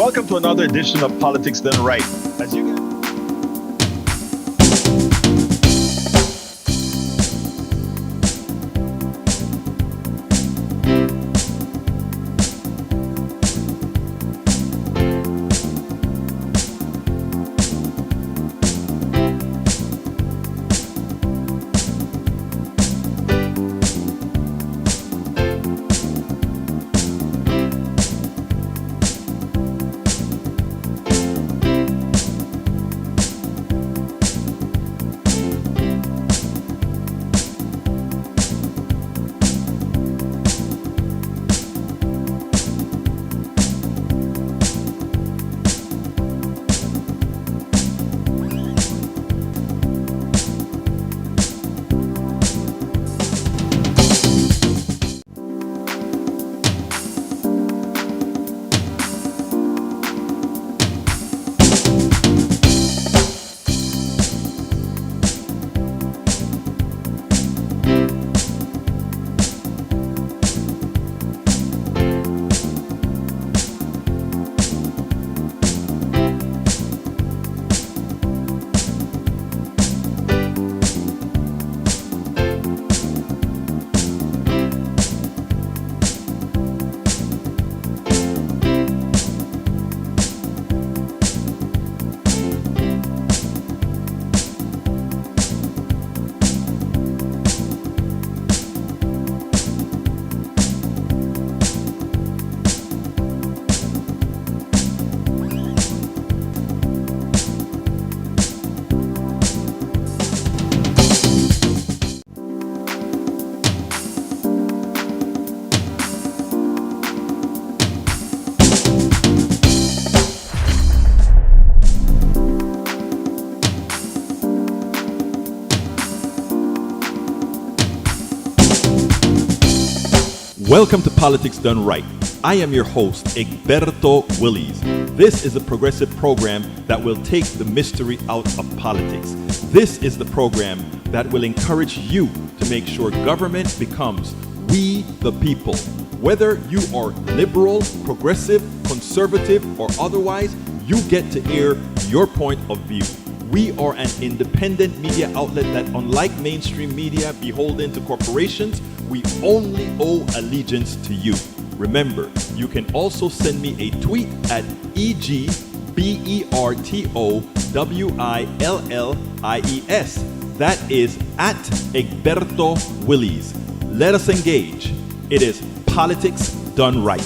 Welcome to another edition of Politics Done Right. As you Welcome to Politics Done Right. I am your host, Egberto Willies. This is a progressive program that will take the mystery out of politics. This is the program that will encourage you to make sure government becomes we the people. Whether you are liberal, progressive, conservative, or otherwise, you get to air your point of view. We are an independent media outlet that, unlike mainstream media beholden to corporations, we only owe allegiance to you. Remember, you can also send me a tweet at EGBERTOWILLIES. That is at Egberto Willies. Let us engage. It is Politics Done Right.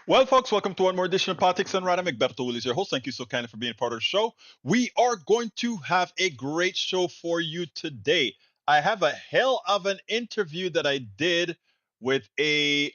Well, folks, welcome to one more edition of Politics Done Right. I'm Egberto Willies, your host. Thank you so kindly for being a part of the show. We are going to have a great show for you today. I have a hell of an interview that I did with a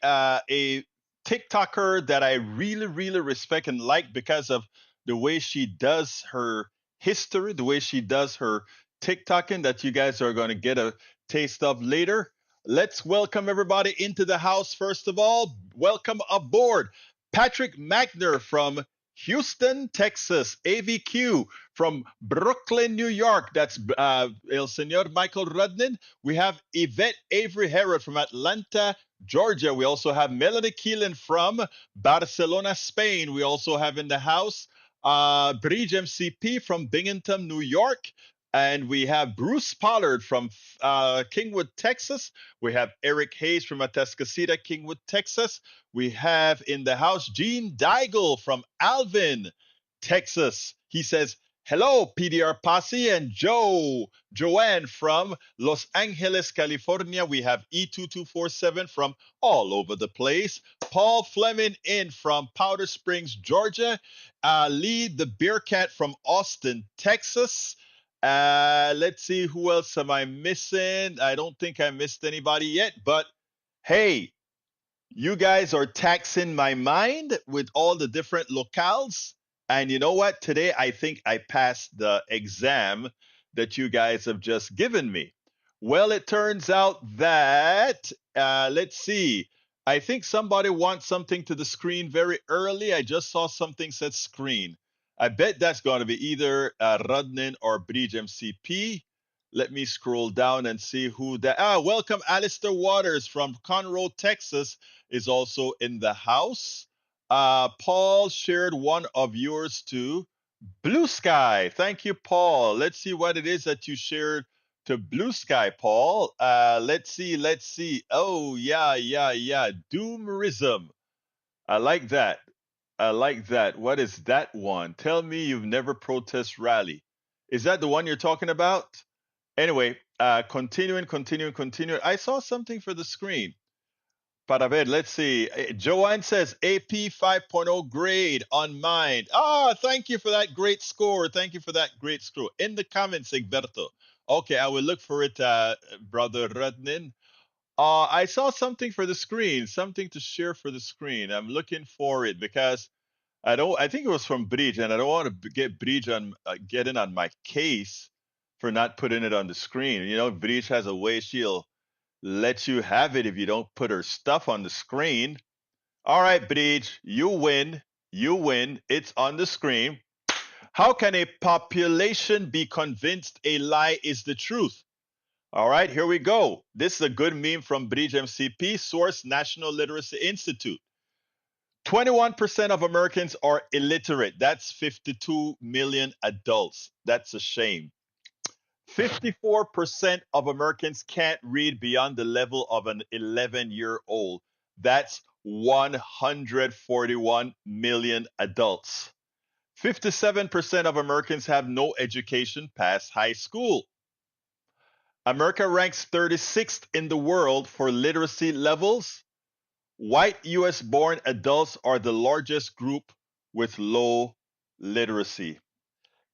TikToker that I really respect and like because of the way she does her history, the way she does her TikToking that you guys are going to get a taste of later. Let's welcome everybody into the house. First of all, welcome aboard Patrick Magner from Houston, Texas, AVQ from Brooklyn, New York. That's El Señor Michael Rudnin. We have Yvette Avery Herod from Atlanta, Georgia. We also have Melody Keelan from Barcelona, Spain. We also have in the house Bridge MCP from Binghamton, New York. And we have Bruce Pollard from Kingwood, Texas. We have Eric Hayes from Atascocita, Kingwood, Texas. We have in the house Gene Deigel from Alvin, Texas. He says, hello, PDR Posse, and Joanne from Los Angeles, California. We have E2247 from all over the place. Paul Fleming in from Powder Springs, Georgia. Lee the Bearcat from Austin, Texas. Let's see, who else am I missing? I don't think I missed anybody yet, but hey, you guys are taxing my mind with all the different locales. And you know what? Today, I think I passed the exam that you guys have just given me. Well, it turns out that, let's see, I think somebody wants something to the screen very early. I just saw something said screen. I bet that's going to be either Rudnin or Bridge MCP. Let me scroll down and see who that. Ah, welcome, Alistair Waters from Conroe, Texas, is also in the house. Paul shared one of yours too. Blue Sky. Thank you, Paul. Let's see what it is that you shared to Blue Sky, Paul. Let's see. Let's see. Oh, yeah, yeah, yeah. Doomerism. I like that. I like that. What is that one? Tell me you've never protest rally. Is that the one you're talking about? Anyway, continuing. I saw something for the screen. Para ver, let's see. Joanne says AP 5.0 grade on mine. Ah, thank you for that great score. Thank you for that great score. In the comments, Egberto. Okay, I will look for it, Brother Radnin. I saw something for the screen, something to share for the screen. I'm looking for it because I don't. I think it was from Bridge, and I don't want to get Bridge on getting on my case for not putting it on the screen. You know, Bridge has a way she'll let you have it if you don't put her stuff on the screen. All right, Bridge, you win. You win. It's on the screen. How can a population be convinced a lie is the truth? All right, here we go. This is a good meme from Bridge MCP, source National Literacy Institute. 21% of Americans are illiterate. That's 52 million adults. That's a shame. 54% of Americans can't read beyond the level of an 11-year-old. That's 141 million adults. 57% of Americans have no education past high school. America ranks 36th in the world for literacy levels. White US born adults are the largest group with low literacy.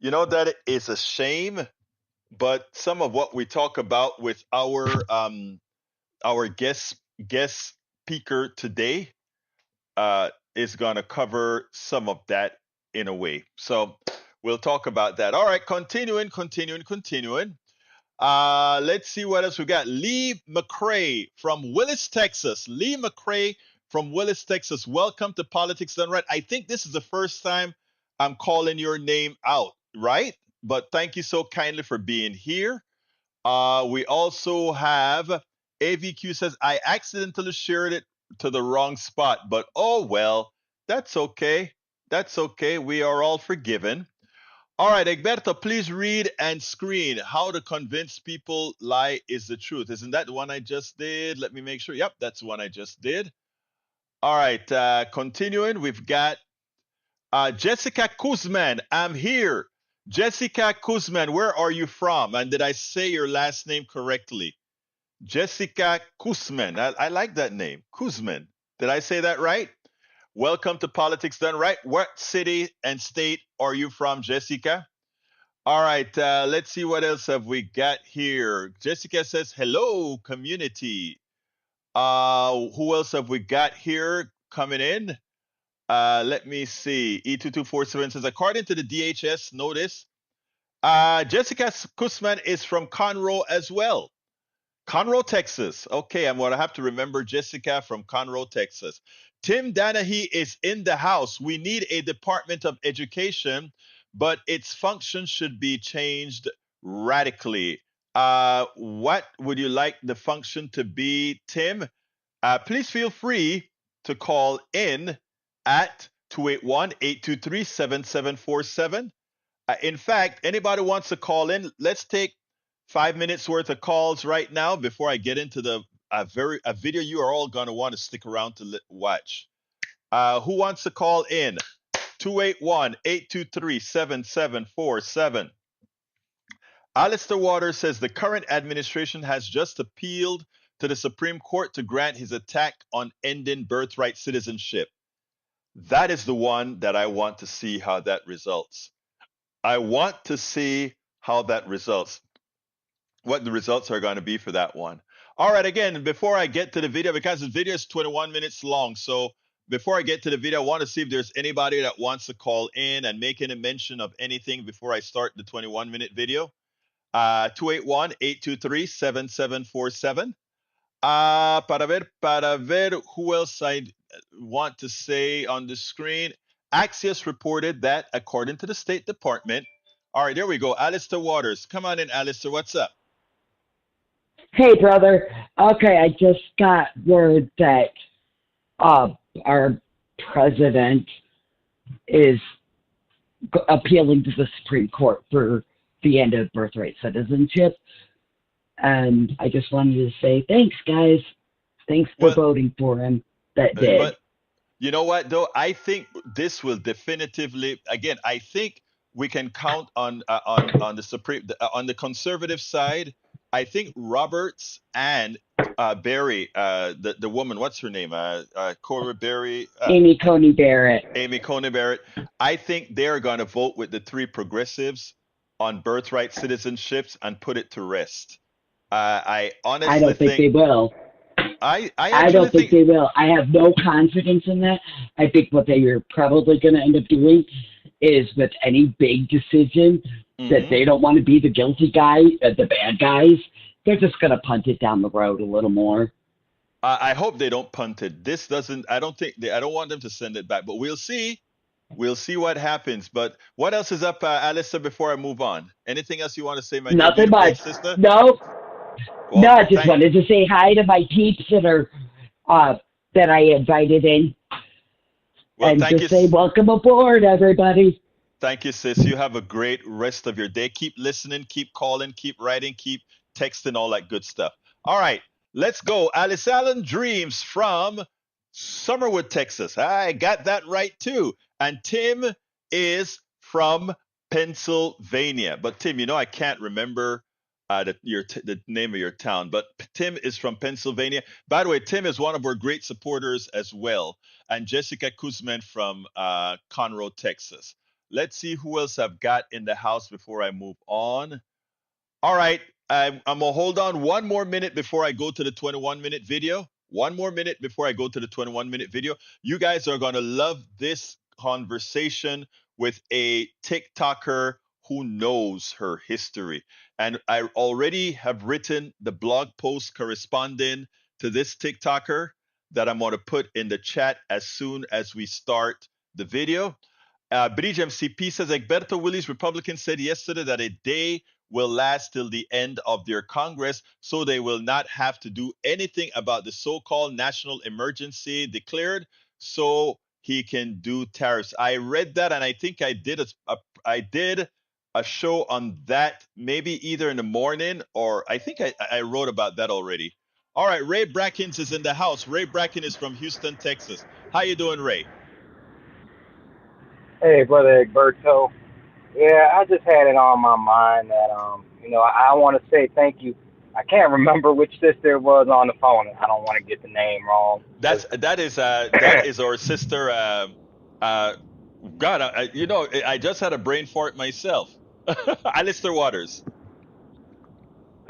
You know, that is a shame, but some of what we talk about with our guest speaker today is going to cover some of that in a way. So we'll talk about that. All right, continuing. Let's see what else we got. Lee McCrae from Willis, Texas. Lee McCrae from Willis, Texas. Welcome to Politics Done Right. I think this is the first time I'm calling your name out, right? But thank you so kindly for being here. We also have AVQ says, I accidentally shared it to the wrong spot, but oh well, that's okay. That's okay. We are all forgiven. All right, Egberto, please read and screen How to Convince People Lie is the Truth. Isn't that the one I just did? Let me make sure. Yep, that's the one I just did. All right, continuing, we've got Jessica Kuzman. I'm here. Jessica Kuzman, where are you from? And did I say your last name correctly? Jessica Kuzman. I like that name. Kuzman. Did I say that right? Welcome to Politics Done Right. What city and state are you from, Jessica? All right, let's see what else have we got here. Jessica says, hello, community. Who else have we got here coming in? Let me see. E2247 says, according to the DHS notice, Jessica Kusman is from Conroe as well. Conroe, Texas. Okay, I'm going to have to remember Jessica from Conroe, Texas. Tim Danahy is in the house. We need a Department of Education, but its function should be changed radically. What would you like the function to be, Tim? Please feel free to call in at 281-823-7747. In fact, anybody wants to call in, let's take 5 minutes worth of calls right now before I get into the a video you are all going to want to stick around to watch. Who wants to call in? 281-823-7747. Alistair Waters says the current administration has just appealed to the Supreme Court to grant his attack on ending birthright citizenship. That is the one that I want to see how that results. I want to see how that results, what the results are going to be for that one. All right, again, before I get to the video, because the video is 21 minutes long, so before I get to the video, I want to see if there's anybody that wants to call in and make any mention of anything before I start the 21-minute video. 281-823-7747. Para ver who else I want to say on the screen. Axios reported that, according to the State Department, all right, there we go. Alistair Waters. Come on in, Alistair. What's up? Hey, brother. Okay, I just got word that uh, our president is appealing to the Supreme Court for the end of birthright citizenship. And I just wanted to say thanks, guys. Thanks for Well, voting for him that but did. you know what, though? I think this will definitively, again, I think we can count on the on the conservative side. I think Roberts and Berry, the woman, what's her name? Cora Berry, Amy Coney Barrett. Amy Coney Barrett. I think they're going to vote with the three progressives on birthright citizenships and put it to rest. I I honestly don't think they think, will. I I actually don't think think, they will. I have no confidence in that. I think what they are probably going to end up doing is with any big decision that mhm. they don't want to be the guilty guy, the bad guys, they're just going to punt it down the road a little more. I hope they don't punt it. This doesn't. I don't think. I don't want them to send it back. But we'll see. We'll see what happens. But what else is up, Alistair? Before I move on, anything else you want to say, my dear, Nothing beautiful much. sister? No, no, Well, I just thank. wanted to say hi to my peeps uh, that I invited in Well, and thank you. just say welcome aboard, everybody. Thank you, sis. You have a great rest of your day. Keep listening. Keep calling. Keep writing. Keep texting. All that good stuff. All right. Let's go. Alice Allen Dreams from Summerwood, Texas. I got that right too. And Tim is from Pennsylvania. But Tim, I can't remember the name of your town. But Tim is from Pennsylvania. By the way, Tim is one of our great supporters as well. And Jessica Kuzman from Conroe, Texas. Let's see who else I've got in the house before I move on. All right. I'm going to hold on one more minute before I go to the 21-minute video. One more minute before I go to the 21-minute video. You guys are going to love this conversation with a TikToker who knows her history. And I already have written the blog post corresponding to this TikToker that I'm going to put in the chat as soon as we start the video. Bridge MCP says Egberto Willis, Republicans, said yesterday that a day will last till the end of their Congress, so they will not have to do anything about the so-called national emergency declared, so he can do tariffs. I read that, and I think I did a show on that, maybe either in the morning or I wrote about that already. All right, Ray Brackens is in the house. Ray Bracken is from Houston, Texas. How you doing, Ray? Hey, brother Egberto. Yeah, I just had it on my mind that I want to say thank you. I can't remember which sister it was on the phone. I don't want to get the name wrong. That is our sister. Uh, God, I just had a brain fart myself. Alistair Waters.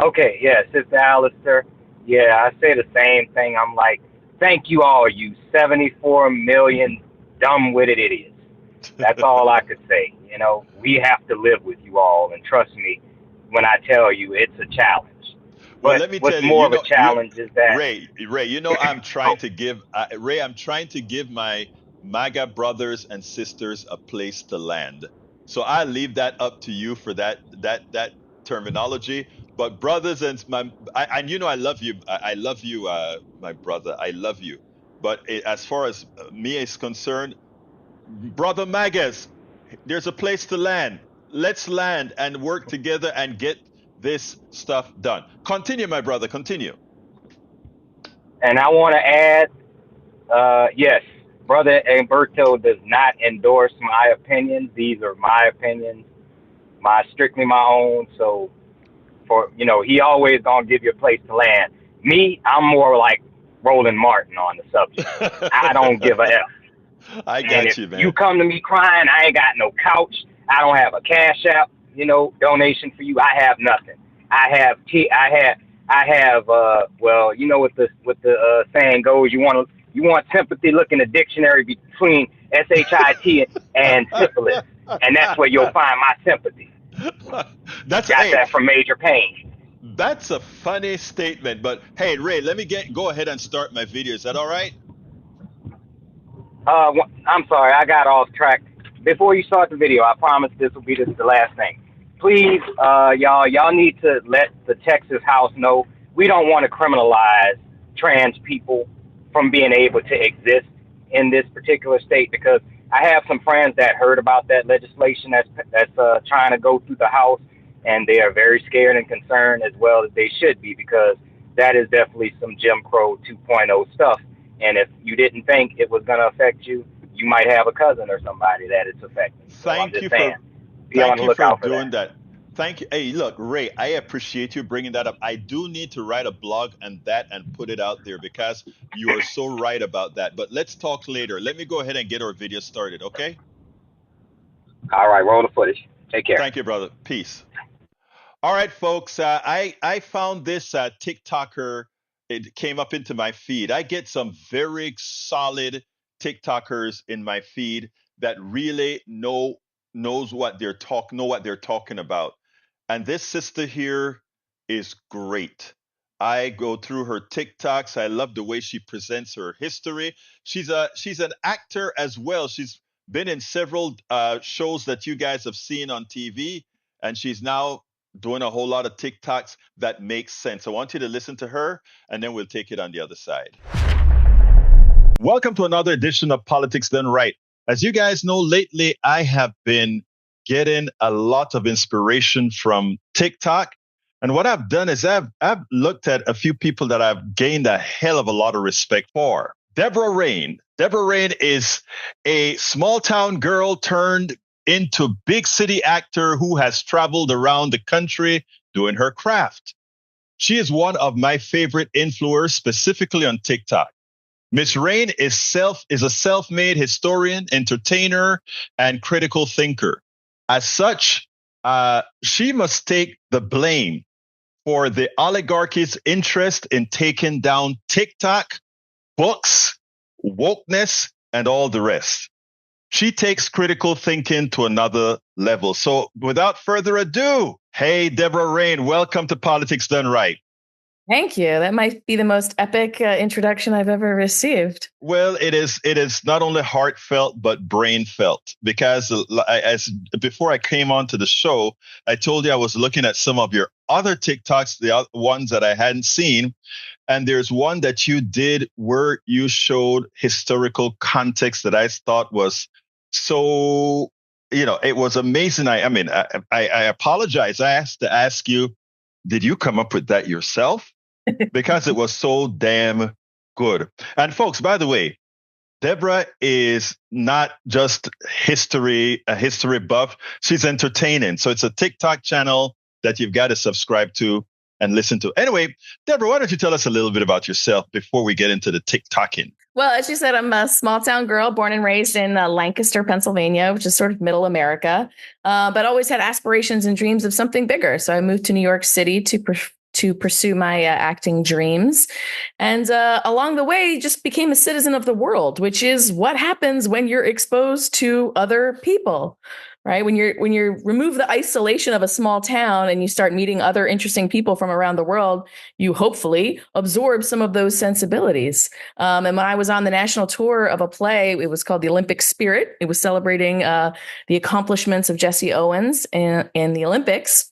Okay, yeah, Sister Alistair. Yeah, I say the same thing. I'm like, thank you all, you 74 million dumb-witted idiots. That's all I could say. We have to live with you all, and trust me when I tell you it's a challenge. Well, But let me what's tell you, more of a challenge is that, Ray, I'm trying oh, to give Ray, I'm trying to give my MAGA brothers and sisters a place to land. So I leave that up to you for that terminology. But brothers and and I love you. I love you, my brother. I love you. But as far as me is concerned, brother Magas, there's a place to land. Let's land and work together and get this stuff done. Continue, my brother. Continue. and I want to add, yes, Brother Humberto does not endorse my opinions. These are my opinions, strictly my own. So he always gonna give you a place to land. Me, I'm more like Roland Martin on the subject. I don't give a F. I And got if you, you man. come to me crying, I ain't got no couch. I don't have a cash app, donation for you. I have nothing. Well, you know what the saying goes. You want sympathy. Look in the dictionary between shit and syphilis, and that's where you'll find my sympathy. That's Got hey, that from Major Payne. that's a funny statement. But hey, Ray, let me go ahead and start my video. Is that all right? I'm sorry, I got off track. Before you start the video, I promise this will be the last thing. Please, y'all need to let the Texas House know we don't want to criminalize trans people from being able to exist in this particular state, because I have some friends that heard about that legislation that's trying to go through the House, and they are very scared and concerned, as well as they should be, because that is definitely some Jim Crow 2.0 stuff. And if you didn't think it was going to affect you, you might have a cousin or somebody that it's affecting. So I'm Thank just you saying, for be on thank the you for lookout for doing that. that. Thank you. Hey, look, Ray, I appreciate you bringing that up. I do need to write a blog on that and put it out there because you are so right about that. But let's talk later. Let me go ahead and get our video started, okay? All right, roll the footage. Take care. Thank you, brother. Peace. All right, folks. I found this TikToker. It came up into my feed. I get some very solid TikTokers in my feed that really know what they're talking about. And this sister here is great. I go through her TikToks. I love the way she presents her history. She's an actor as well. She's been in several shows that you guys have seen on TV, and she's now doing a whole lot of TikToks that makes sense. I want you to listen to her, and then we'll take it on the other side. Welcome to another edition of Politics Done Right. As you guys know, lately I have been getting a lot of inspiration from TikTok. And what I've done is I've looked at a few people that I've gained a hell of a lot of respect for. Deborah Rain. Deborah Rain is a small town girl turned into big city actor who has traveled around the country doing her craft. She is one of my favorite influencers, specifically on TikTok. Miss Rain is a self-made historian, entertainer, and critical thinker. As such, she must take the blame for the oligarchy's interest in taking down TikTok, books, wokeness, and all the rest. She takes critical thinking to another level. So without further ado, hey, Deborah Rain, welcome to Politics Done Right. Thank you. That might be the most epic introduction I've ever received. Well, it is not only heartfelt, but brain felt, because as before I came onto the show, I told you I was looking at some of your other TikToks, the ones that I hadn't seen. And there's one that you did where you showed historical context that I thought was so, it was amazing. I mean, I apologize. I have to ask you, did you come up with that yourself? Because it was so damn good. And folks, by the way, Deborah is not just a history buff. She's entertaining. So it's a TikTok channel that you've got to subscribe to and listen to. Anyway, Deborah, why don't you tell us a little bit about yourself before we get into the TikToking? Well, as you said, I'm a small town girl born and raised in Lancaster, Pennsylvania, which is sort of middle America, but always had aspirations and dreams of something bigger. So I moved to New York City to pursue my acting dreams. And along the way, just became a citizen of the world, which is what happens when you're exposed to other people, right? When you remove the isolation of a small town and you start meeting other interesting people from around the world, you hopefully absorb some of those sensibilities. And when I was on the national tour of a play, it was called The Olympic Spirit. It was celebrating the accomplishments of Jesse Owens in the Olympics.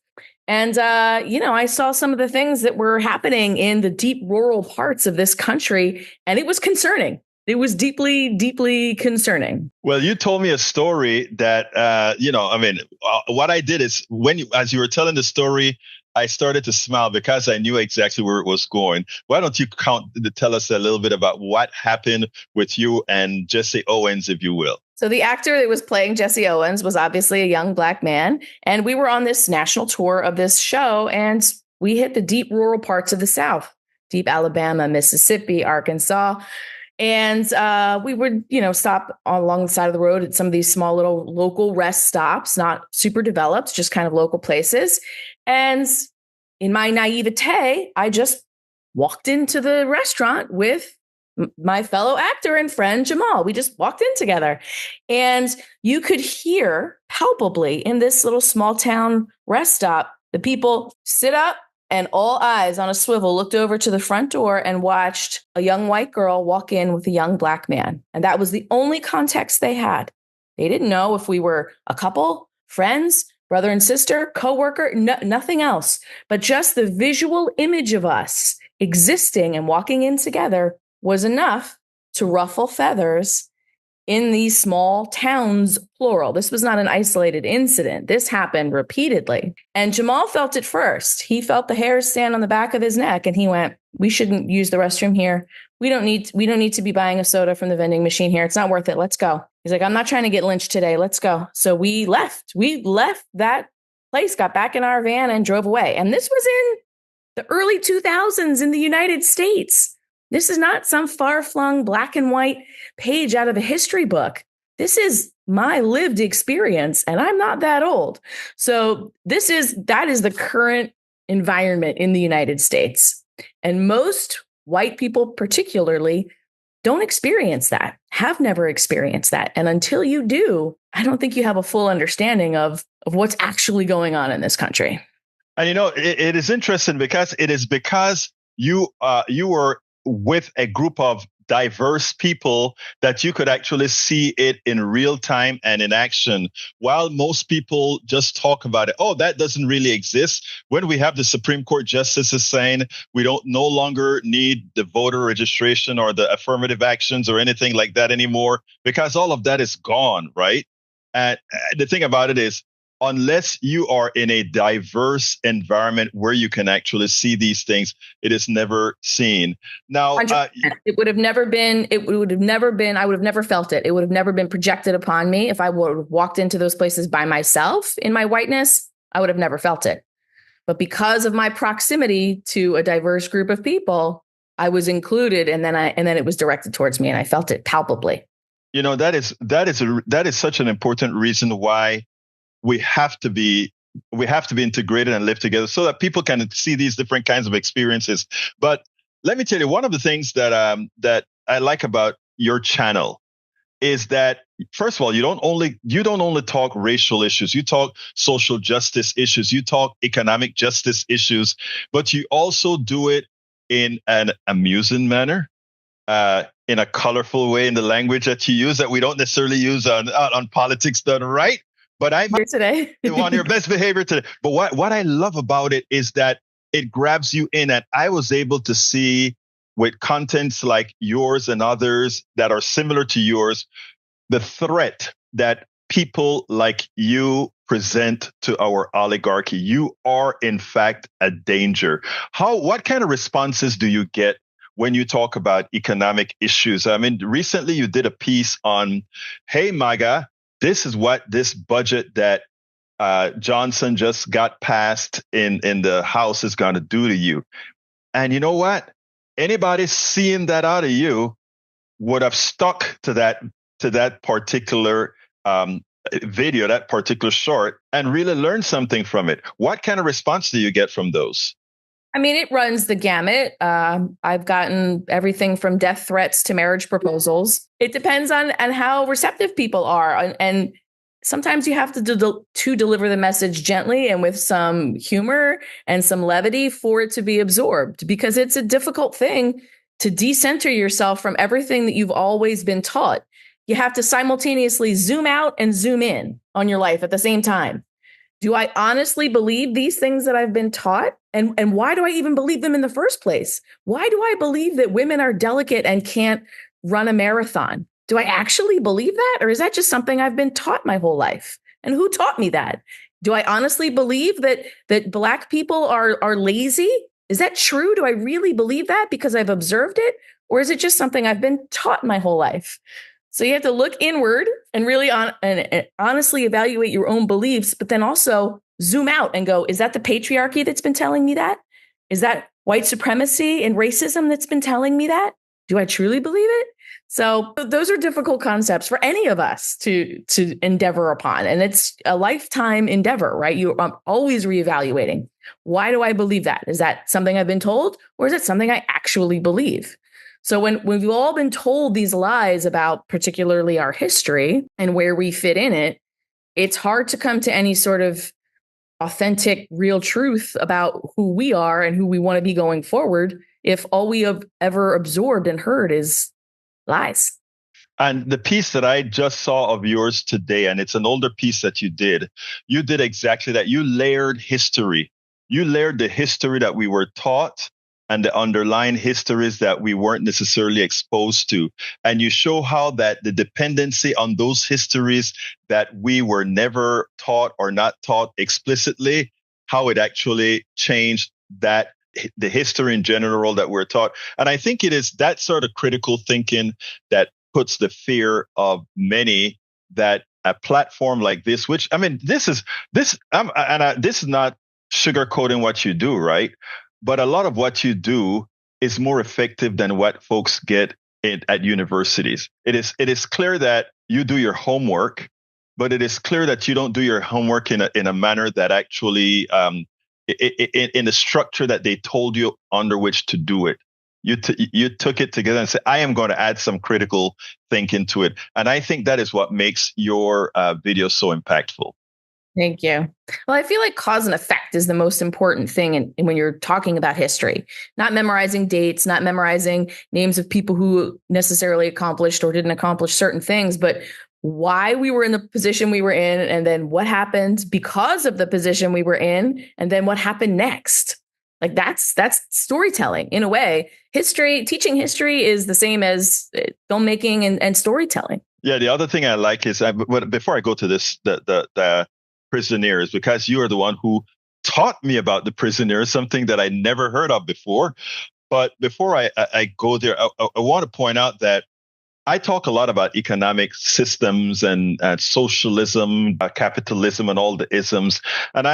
And, I saw some of the things that were happening in the deep rural parts of this country, and it was concerning. It was deeply, deeply concerning. Well, you told me a story that, what I did is as you were telling the story, I started to smile because I knew exactly where it was going. Why don't you tell us a little bit about what happened with you and Jesse Owens, if you will? So the actor that was playing Jesse Owens was obviously a young Black man. And we were on this national tour of this show, and we hit the deep rural parts of the South, deep Alabama, Mississippi, Arkansas. And we would, stop along the side of the road at some of these small little local rest stops, not super developed, just kind of local places. And in my naivete, I just walked into the restaurant with my fellow actor and friend Jamal. We just walked in together, and you could hear palpably in this little small town rest stop, the people sit up and all eyes on a swivel looked over to the front door and watched a young white girl walk in with a young Black man. And that was the only context they had. They didn't know if we were a couple, friends, brother and sister, coworker, nothing else. But just the visual image of us existing and walking in together was enough to ruffle feathers in these small towns, plural. This was not an isolated incident. This happened repeatedly. And Jamal felt it first. He felt the hairs stand on the back of his neck and he went, we shouldn't use the restroom here. We don't need to be buying a soda from the vending machine here. It's not worth it. Let's go. He's like, I'm not trying to get lynched today. Let's go. So we left. We left that place, got back in our van and drove away. And this was in the early 2000s in the United States. This is not some far-flung black and white page out of a history book. This is my lived experience, and I'm not that old. So that is the current environment in the United States. And most white people particularly don't experience that, have never experienced that. And until you do, I don't think you have a full understanding of what's actually going on in this country. And it is interesting because you were with a group of diverse people that you could actually see it in real time and in action, while most people just talk about it. Oh, that doesn't really exist. When we have the Supreme Court justices saying we don't no longer need the voter registration or the affirmative actions or anything like that anymore, because all of that is gone, right? And the thing about it is, unless you are in a diverse environment where you can actually see these things, it is never seen. Now, it would have never been, I would have never felt it. It would have never been projected upon me. If I would have walked into those places by myself in my whiteness, I would have never felt it. But because of my proximity to a diverse group of people, I was included, and then it was directed towards me, and I felt it palpably. That is such an important reason why we have to be integrated and live together so that people can see these different kinds of experiences. But let me tell you, one of the things that I like about your channel is that, first of all, you don't only talk racial issues, you talk social justice issues, you talk economic justice issues, but you also do it in an amusing manner, in a colorful way, in the language that you use that we don't necessarily use on Politics Done Right. But I'm here today on your best behavior today. But what I love about it is that it grabs you in, and I was able to see with contents like yours and others that are similar to yours, the threat that people like you present to our oligarchy. You are, in fact, a danger. What kind of responses do you get when you talk about economic issues? I mean, recently you did a piece on, hey, MAGA, this is what this budget that Johnson just got passed in the House is going to do to you. And you know what? Anybody seeing that out of you would have stuck to that particular video, that particular short, and really learned something from it. What kind of response do you get from those? I mean, it runs the gamut. I've gotten everything from death threats to marriage proposals. It depends on how receptive people are. And sometimes you have to deliver the message gently and with some humor and some levity for it to be absorbed, because it's a difficult thing to decenter yourself from everything that you've always been taught. You have to simultaneously zoom out and zoom in on your life at the same time. Do I honestly believe these things that I've been taught? And why do I even believe them in the first place? Why do I believe that women are delicate and can't run a marathon? Do I actually believe that? Or is that just something I've been taught my whole life? And who taught me that? Do I honestly believe that Black people are lazy? Is that true? Do I really believe that because I've observed it? Or is it just something I've been taught my whole life? So you have to look inward and really honestly evaluate your own beliefs, but then also zoom out and go, is that the patriarchy that's been telling me that? Is that white supremacy and racism that's been telling me that? Do I truly believe it? So those are difficult concepts for any of us to endeavor upon. And it's a lifetime endeavor, right? You're always reevaluating. Why do I believe that? Is that something I've been told, or is it something I actually believe? So when we've all been told these lies about particularly our history and where we fit in it, it's hard to come to any sort of authentic, real truth about who we are and who we want to be going forward if all we have ever absorbed and heard is lies. And the piece that I just saw of yours today, and it's an older piece that you did exactly that. You layered history. You layered the history that we were taught and the underlying histories that we weren't necessarily exposed to. And you show how that the dependency on those histories that we were never taught or not taught explicitly, how it actually changed that the history in general that we're taught. And I think it is that sort of critical thinking that puts the fear of many that a platform like this, which I mean, this is not sugarcoating what you do, right? But a lot of what you do is more effective than what folks get at universities. It is clear that you do your homework, but it is clear that you don't do your homework in a manner that actually in the structure that they told you under which to do it. You took it together and said, I am going to add some critical thinking to it. And I think that is what makes your video so impactful. Thank you. Well, I feel like cause and effect is the most important thing when you're talking about history, not memorizing dates, not memorizing names of people who necessarily accomplished or didn't accomplish certain things, but why we were in the position we were in, and then what happened because of the position we were in, and then what happened next. Like that's storytelling in a way. Teaching history is the same as filmmaking and storytelling. Yeah. The other thing I like is, before I go to this, the Prisoners, because you are the one who taught me about the Prisoners, something that I never heard of before. But before I go there, I want to point out that I talk a lot about economic systems and socialism, capitalism, and all the isms. And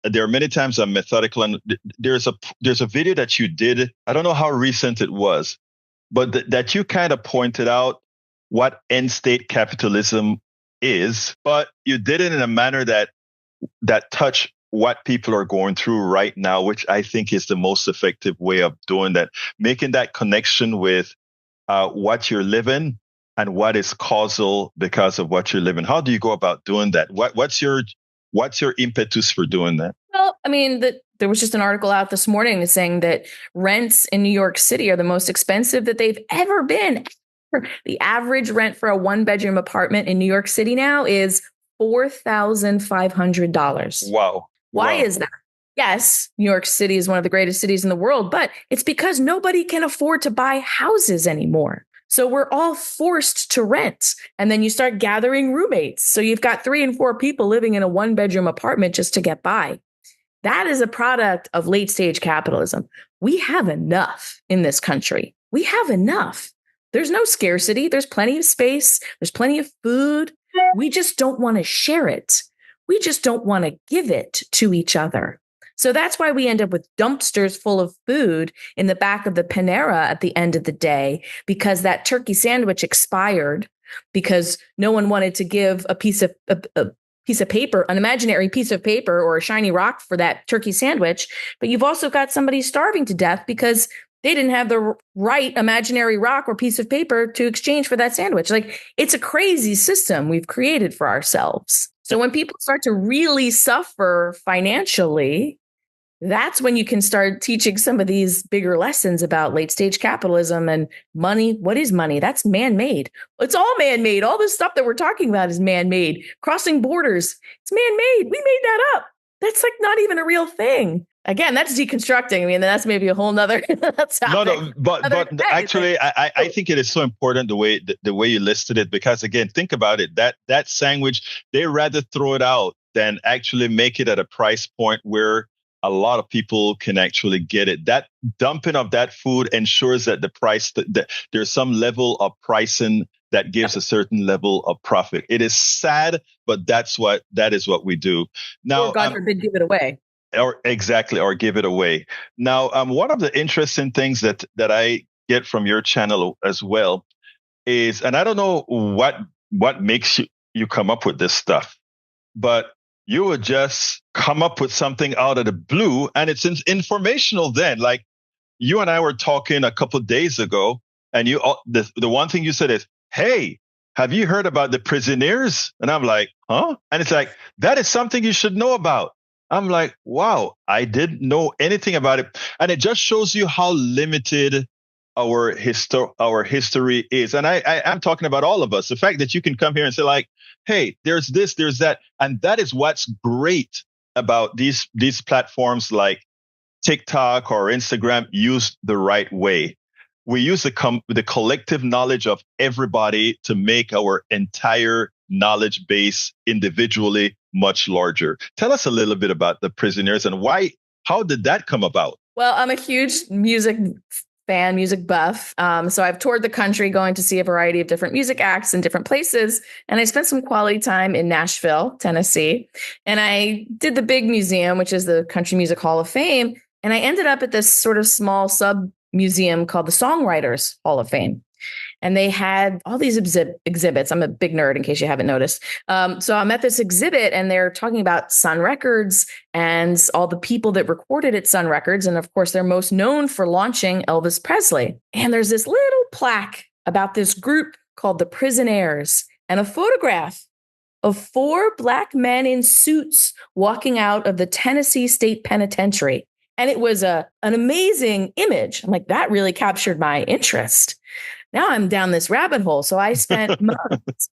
there are many times I'm methodical. And there's a video that you did. I don't know how recent it was, but that you kind of pointed out what end state capitalism is. But you did it in a manner that touched what people are going through right now, which I think is the most effective way of doing that, making that connection with what you're living and what is causal because of what you're living. How do you go about doing that? What's your impetus for doing that? Well, I mean, there was just an article out this morning saying that rents in New York City are the most expensive that they've ever been. The average rent for a 1-bedroom apartment in New York City now is $4,500. Wow. Why is that? Yes, New York City is one of the greatest cities in the world, but it's because nobody can afford to buy houses anymore. So we're all forced to rent. And then you start gathering roommates. So you've got 3 and 4 people living in a 1-bedroom apartment just to get by. That is a product of late stage capitalism. We have enough in this country. We have enough. There's no scarcity. There's plenty of space. There's plenty of food. We just don't want to share it. We just don't want to give it to each other. So that's why we end up with dumpsters full of food in the back of the Panera at the end of the day, because that turkey sandwich expired because no one wanted to give a piece of paper, an imaginary piece of paper or a shiny rock for that turkey sandwich. But you've also got somebody starving to death because they didn't have the right imaginary rock or piece of paper to exchange for that sandwich. Like, it's a crazy system we've created for ourselves. So when people start to really suffer financially, that's when you can start teaching some of these bigger lessons about late stage capitalism and money. What is money? That's man-made. It's all man-made. All this stuff that we're talking about is man-made. Crossing borders, it's man-made. We made that up. That's like not even a real thing. Again, that's deconstructing. I mean, that's maybe a whole nother topic. No, but actually, I think it is so important the way you listed it, because again, think about it. That sandwich, they rather throw it out than actually make it at a price point where a lot of people can actually get it. That dumping of that food ensures that the price, that there's some level of pricing that gives a certain level of profit. It is sad, but that is what we do. Now, or God forbid, give it away. Or give it away. Now, one of the interesting things that I get from your channel as well is, and I don't know what makes you come up with this stuff, but you would just come up with something out of the blue, and it's informational. Then, like, you and I were talking a couple of days ago, and the one thing you said is, "Hey, have you heard about the Prisoners?" And I'm like, "Huh?" And it's like, that is something you should know about. I'm like, wow, I didn't know anything about it. And it just shows you how limited our history is. And I'm talking about all of us. The fact that you can come here and say like, hey, there's this, there's that. And that is what's great about these platforms like TikTok or Instagram, used the right way. We use the collective knowledge of everybody to make our entire knowledge base individually much larger. Tell us a little bit about the Prisoners and how did that come about? Well, I'm a huge music fan, music buff. So I've toured the country going to see a variety of different music acts in different places. And I spent some quality time in Nashville, Tennessee. And I did the big museum, which is the Country Music Hall of Fame. And I ended up at this sort of small sub museum called the Songwriters Hall of Fame. And they had all these exhibits. I'm a big nerd, in case you haven't noticed. So I'm at this exhibit and they're talking about Sun Records and all the people that recorded at Sun Records. And of course, they're most known for launching Elvis Presley. And there's this little plaque about this group called the Prisoners and a photograph of 4 Black men in suits walking out of the Tennessee State Penitentiary. And it was an amazing image. I'm like, that really captured my interest. Now I'm down this rabbit hole. So I spent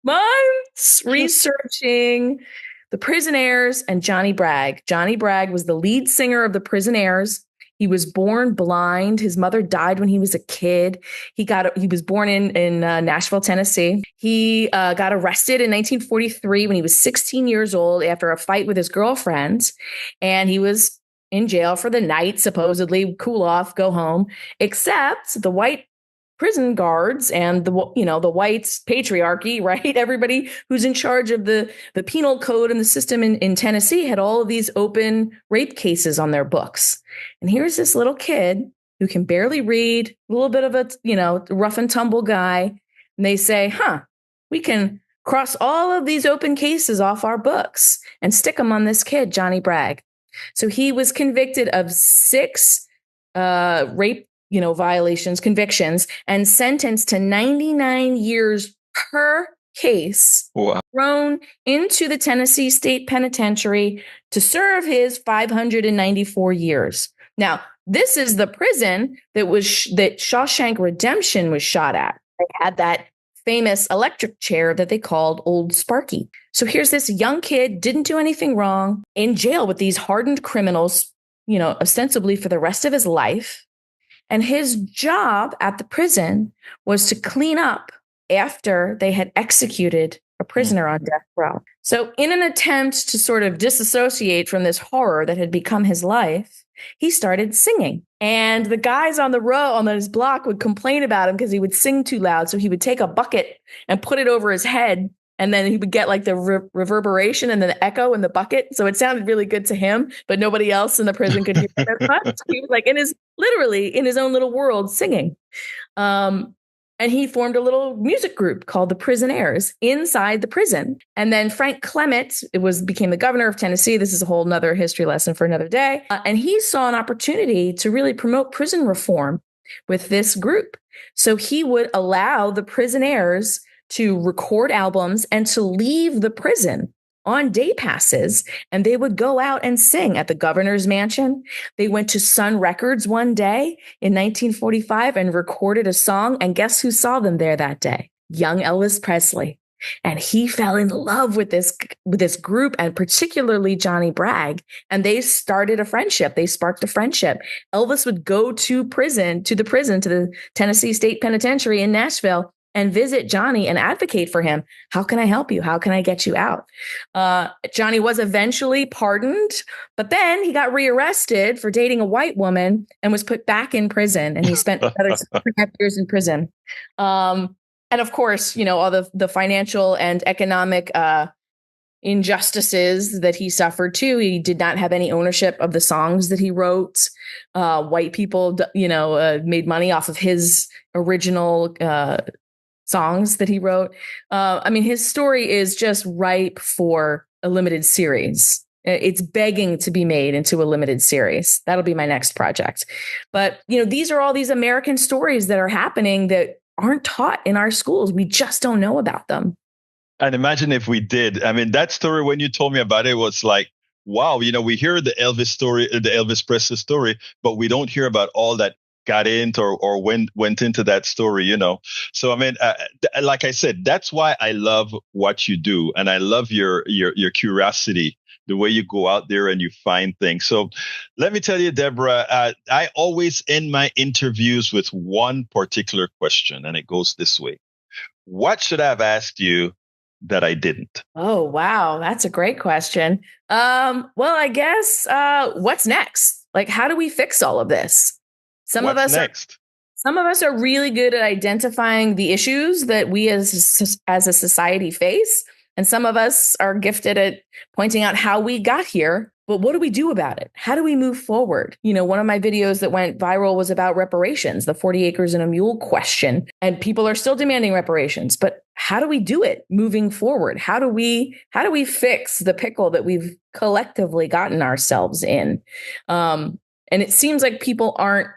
months researching the Prisoners and Johnny Bragg. Johnny Bragg was the lead singer of the Prisoners. He was born blind. His mother died when he was a kid. He was born in Nashville, Tennessee. He got arrested in 1943 when he was 16 years old after a fight with his girlfriend. And he was in jail for the night, supposedly cool off, go home, except the white prison guards and the white patriarchy, right? Everybody who's in charge of the penal code and the system in Tennessee had all of these open rape cases on their books. And here's this little kid who can barely read, a little bit of a, rough and tumble guy. And they say, we can cross all of these open cases off our books and stick them on this kid, Johnny Bragg. So he was convicted of 6 rape, convictions, and sentenced to 99 years per case. Wow. Thrown into the Tennessee State Penitentiary to serve his 594 years. Now, this is the prison that Shawshank Redemption was shot at. They had that famous electric chair that they called Old Sparky. So here's this young kid, didn't do anything wrong, in jail with these hardened criminals, ostensibly for the rest of his life. And his job at the prison was to clean up after they had executed a prisoner on death row. So in an attempt to sort of disassociate from this horror that had become his life, he started singing. And the guys on his block would complain about him because he would sing too loud. So he would take a bucket and put it over his head. And then he would get like the reverberation and the echo in the bucket. So it sounded really good to him, but nobody else in the prison could hear it as much. So he was like literally in his own little world singing. And he formed a little music group called the Prisoners inside the prison. And then Frank Clement became the governor of Tennessee. This is a whole nother history lesson for another day. And he saw an opportunity to really promote prison reform with this group. So he would allow the Prisoners to record albums and to leave the prison on day passes, and they would go out and sing at the governor's mansion. They went to Sun Records one day in 1945 and recorded a song, and guess who saw them there that day? Young Elvis Presley. And he fell in love with this group, and particularly Johnny Bragg, and they started a friendship. They sparked a friendship. Elvis would go to the Tennessee State Penitentiary in Nashville, and visit Johnny and advocate for him. How can I help you? How can I get you out? Johnny was eventually pardoned, but then he got rearrested for dating a white woman and was put back in prison. And he spent another 6.5 years in prison. And of course, all the financial and economic injustices that he suffered too. He did not have any ownership of the songs that he wrote. White people, made money off of his original songs that he wrote. His story is just ripe for a limited series. It's begging to be made into a limited series. That'll be my next project. But, these are all these American stories that are happening that aren't taught in our schools. We just don't know about them. And imagine if we did. That story, when you told me about it, was like, wow, we hear the Elvis story, the Elvis Presley story, but we don't hear about all that got into or went into that story, you know. So I mean, like I said, that's why I love what you do, and I love your curiosity, the way you go out there and you find things. So let me tell you, Deborah, I always end my interviews with one particular question, and it goes this way: what should I have asked you that I didn't? Oh, wow. That's a great question. Well, I guess what's next? Like, how do we fix all of this? Some of What's us are next? some of us are really good at identifying the issues that we as a society face, and some of us are gifted at pointing out how we got here. But what do we do about it? How do we move forward? You know, one of my videos that went viral was about reparations, the 40 acres and a mule question, and people are still demanding reparations. But how do we do it moving forward? How do we fix the pickle that we've collectively gotten ourselves in? And it seems like people aren't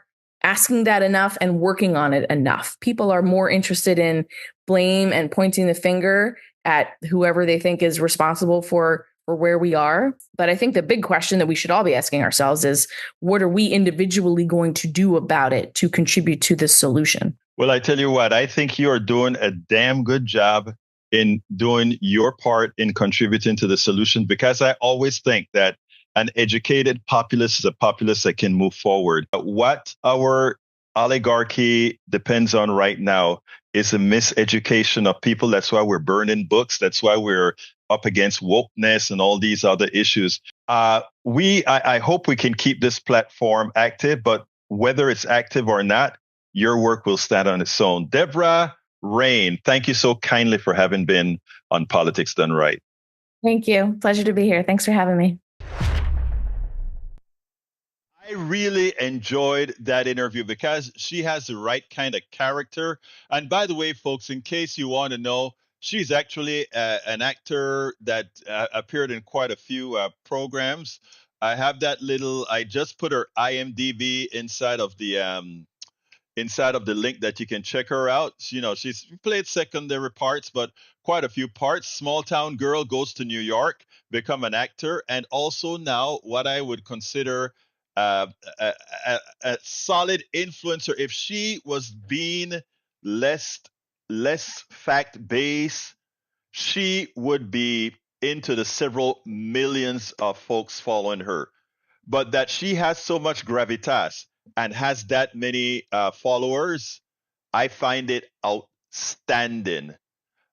asking that enough and working on it enough. People are more interested in blame and pointing the finger at whoever they think is responsible for where we are. But I think the big question that we should all be asking ourselves is, what are we individually going to do about it to contribute to this solution? Well, I tell you what, I think you are doing a damn good job in doing your part in contributing to the solution, because I always think that an educated populace is a populace that can move forward. What our oligarchy depends on right now is a miseducation of people. That's why we're burning books. That's why we're up against wokeness and all these other issues. I hope we can keep this platform active, but whether it's active or not, your work will stand on its own. Deborah Rain, thank you so kindly for having been on Politics Done Right. Thank you. Pleasure to be here. Thanks for having me. I really enjoyed that interview because she has the right kind of character. And by the way, folks, in case you want to know, she's actually an actor that appeared in quite a few programs. I just put her IMDb inside of the link that you can check her out. You know, she's played secondary parts, but quite a few parts. Small town girl goes to New York, become an actor, and also now what I would consider uh, a, a solid influencer. If she was being less less fact based, she would be into the several millions of folks following her. But that she has so much gravitas and has that many followers, I find it outstanding.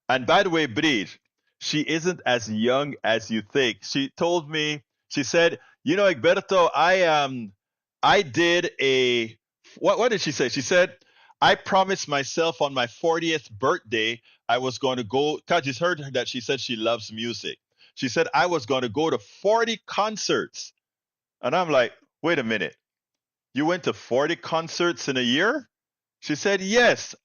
And by the way, Bridge, she isn't as young as you think. She told me, she said, you know, Egberto, I did a what did she say? She said, I promised myself on my 40th birthday I was going to go. God, just heard that she said she loves music. She said I was going to go to 40 concerts. And I'm like, wait a minute. You went to 40 concerts in a year? She said, yes.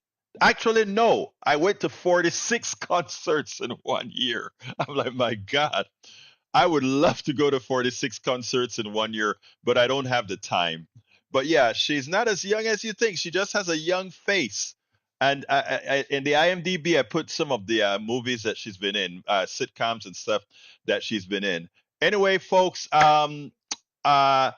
Actually, no. I went to 46 concerts in 1 year. I'm like, my God. I would love to go to 46 concerts in 1 year, but I don't have the time. But yeah, she's not as young as you think. She just has a young face. And in the IMDb, I put some of the movies that she's been in, sitcoms and stuff that she's been in. Anyway, folks, uh,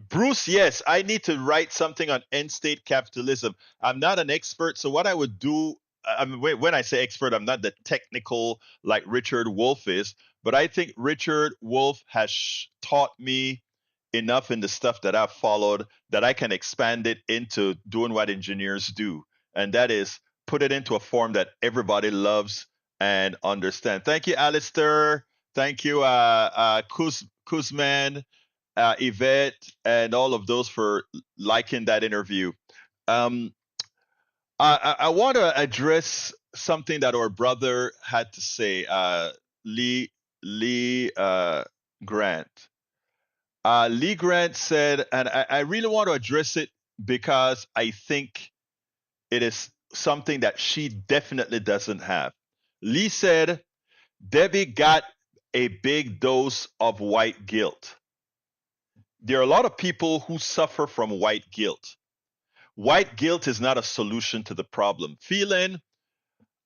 Bruce, yes, I need to write something on end state capitalism. I'm not an expert, so what I would do, I mean, when I say expert, I'm not the technical like Richard Wolff is, but I think Richard Wolff has taught me enough in the stuff that I've followed that I can expand it into doing what engineers do, and that is put it into a form that everybody loves and understand. Thank you, Alistair. Thank you, Kuzman, Yvette, and all of those for liking that interview. Um, I want to address something that our brother had to say, Lee Lee Grant. Lee Grant said, and I really want to address it because I think it is something that she definitely doesn't have. Lee said, Debbie got a big dose of white guilt. There are a lot of people who suffer from white guilt. White guilt is not a solution to the problem.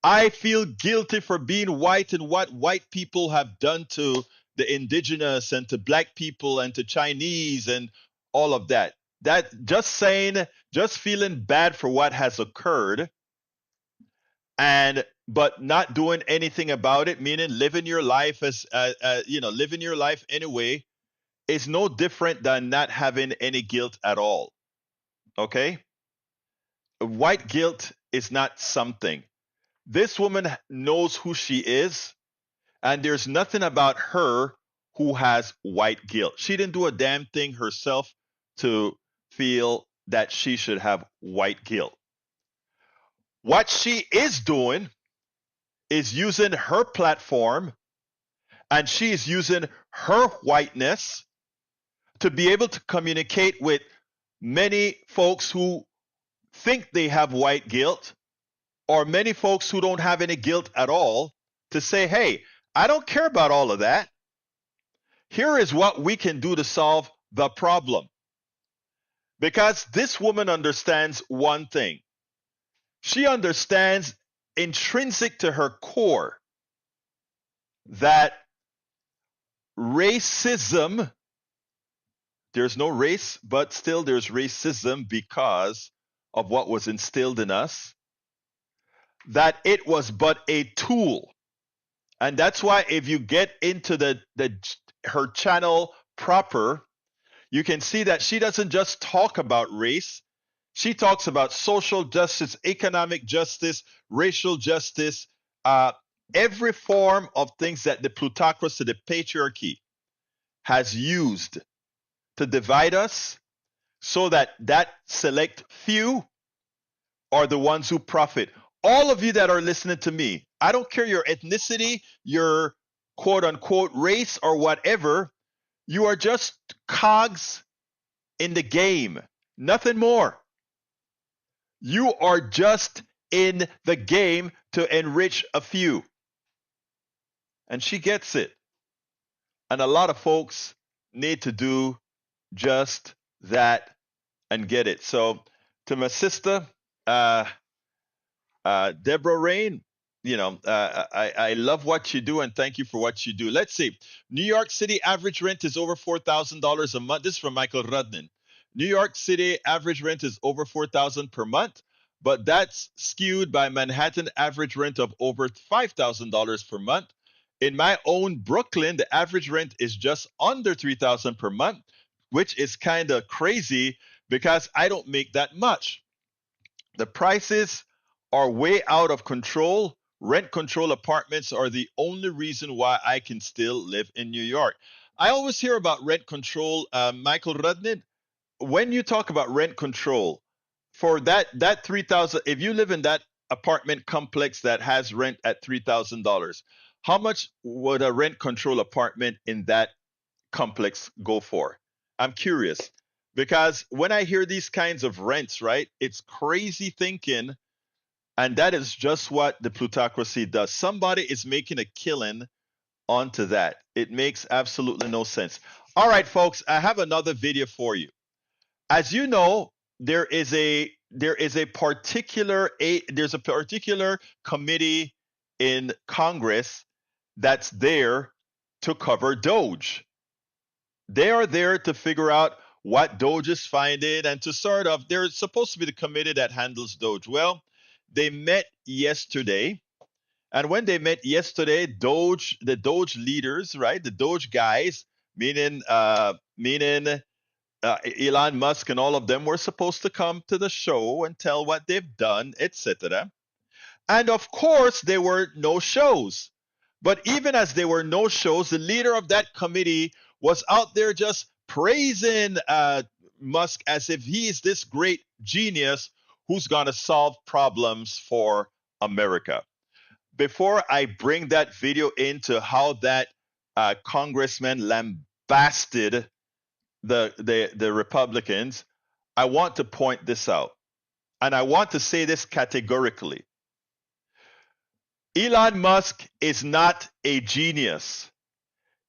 I feel guilty for being white and what white people have done to the indigenous and to black people and to Chinese and all of that. That just feeling bad for what has occurred, and but not doing anything about it, meaning living your life as living your life anyway, is no different than not having any guilt at all. Okay? White guilt is not something. This woman knows who she is, and there's nothing about her who has white guilt. She didn't do a damn thing herself to feel that she should have white guilt. What she is doing is using her platform, and she is using her whiteness to be able to communicate with many folks who think they have white guilt, or many folks who don't have any guilt at all, to say, hey, I don't care about all of that. Here is what we can do to solve the problem. Because this woman understands one thing. She understands intrinsic to her core that racism, there's no race, but still there's racism because of what was instilled in us, that it was but a tool. And that's why if you get into her channel proper, you can see that she doesn't just talk about race. She talks about social justice, economic justice, racial justice, every form of things that the plutocracy, the patriarchy, has used to divide us, so that select few are the ones who profit. All of you that are listening to me, I don't care your ethnicity, your quote unquote race, or whatever, you are just cogs in the game, nothing more. You are just in the game to enrich a few. And she gets it. And a lot of folks need to do just that and get it. So, to my sister, uh, Deborah Rain, I love what you do, and thank you for what you do. Let's see. New York City average rent is over $4,000 a month. This is from Michael Rudnin. New York City average rent is over $4,000 per month, but that's skewed by Manhattan average rent of over $5,000 per month. In my own Brooklyn, the average rent is just under $3,000 per month, which is kind of crazy because I don't make that much. The prices are way out of control. Rent control apartments are the only reason why I can still live in New York. I always hear about rent control, Michael Rudnick. When you talk about rent control, for that 3,000, if you live in that apartment complex that has rent at $3,000, how much would a rent control apartment in that complex go for? I'm curious, because when I hear these kinds of rents, right, it's crazy thinking, and that is just what the plutocracy does. Somebody is making a killing onto that. It makes absolutely no sense. All right, folks, I have another video for you. As you know, there's a particular committee in Congress that's there to cover Doge. They are there to figure out what Doge is finding, and to sort of, they're supposed to be the committee that handles Doge. Well, they met yesterday, and when they met yesterday, the Doge leaders, right, the Doge guys, meaning Elon Musk and all of them, were supposed to come to the show and tell what they've done, etc. And of course, there were no shows. But even as there were no shows, the leader of that committee was out there just praising Musk as if he is this great genius who's going to solve problems for America. Before I bring that video into how that congressman lambasted the Republicans, I want to point this out. And I want to say this categorically. Elon Musk is not a genius.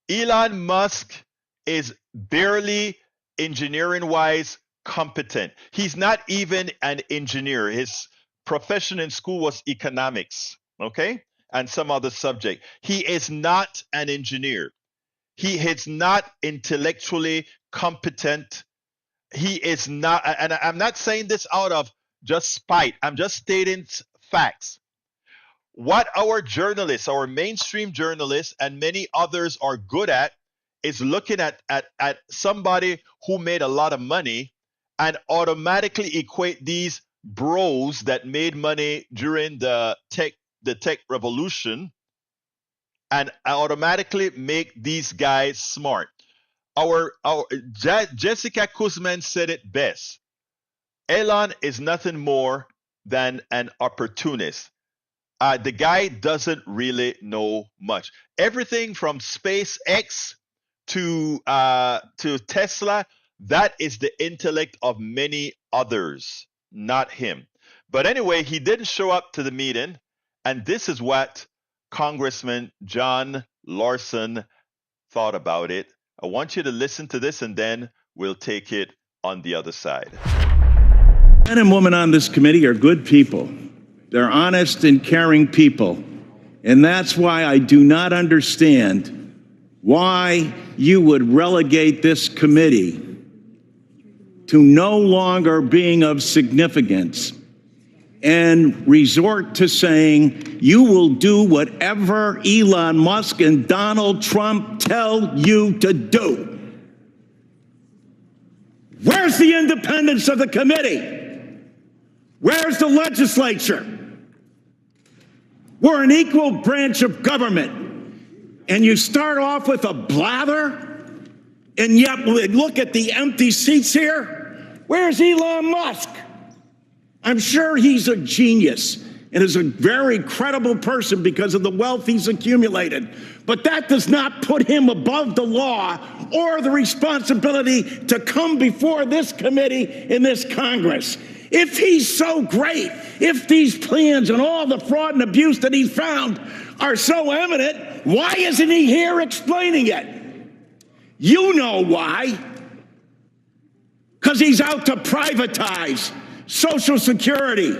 Elon Musk is barely engineering-wise competent. He's not even an engineer. His profession in school was economics, okay? And some other subject. He is not an engineer. He is not intellectually competent He is not, and I'm not saying this out of just spite. I'm just stating facts. What our journalists, our mainstream journalists, and many others are good at is looking at somebody who made a lot of money and automatically equate these bros that made money during the tech revolution and automatically make these guys smart. Jessica Kuzman said it best. Elon is nothing more than an opportunist. The guy doesn't really know much. Everything from SpaceX to Tesla, that is the intellect of many others, not him. But anyway, he didn't show up to the meeting, and this is what Congressman John Larson thought about it. I want you to listen to this, and then we'll take it on the other side. Men and women on this committee are good people. They're honest and caring people. And that's why I do not understand why you would relegate this committee to no longer being of significance and resort to saying you will do whatever Elon Musk and Donald Trump tell you to do. Where's the independence of the committee? Where's the legislature? We're an equal branch of government. And you start off with a blather, and yet look at the empty seats here. Where's Elon Musk? I'm sure he's a genius and is a very credible person because of the wealth he's accumulated. But that does not put him above the law or the responsibility to come before this committee in this Congress. If he's so great, if these plans and all the fraud and abuse that he's found are so evident, why isn't he here explaining it? You know why. Because he's out to privatize Social Security.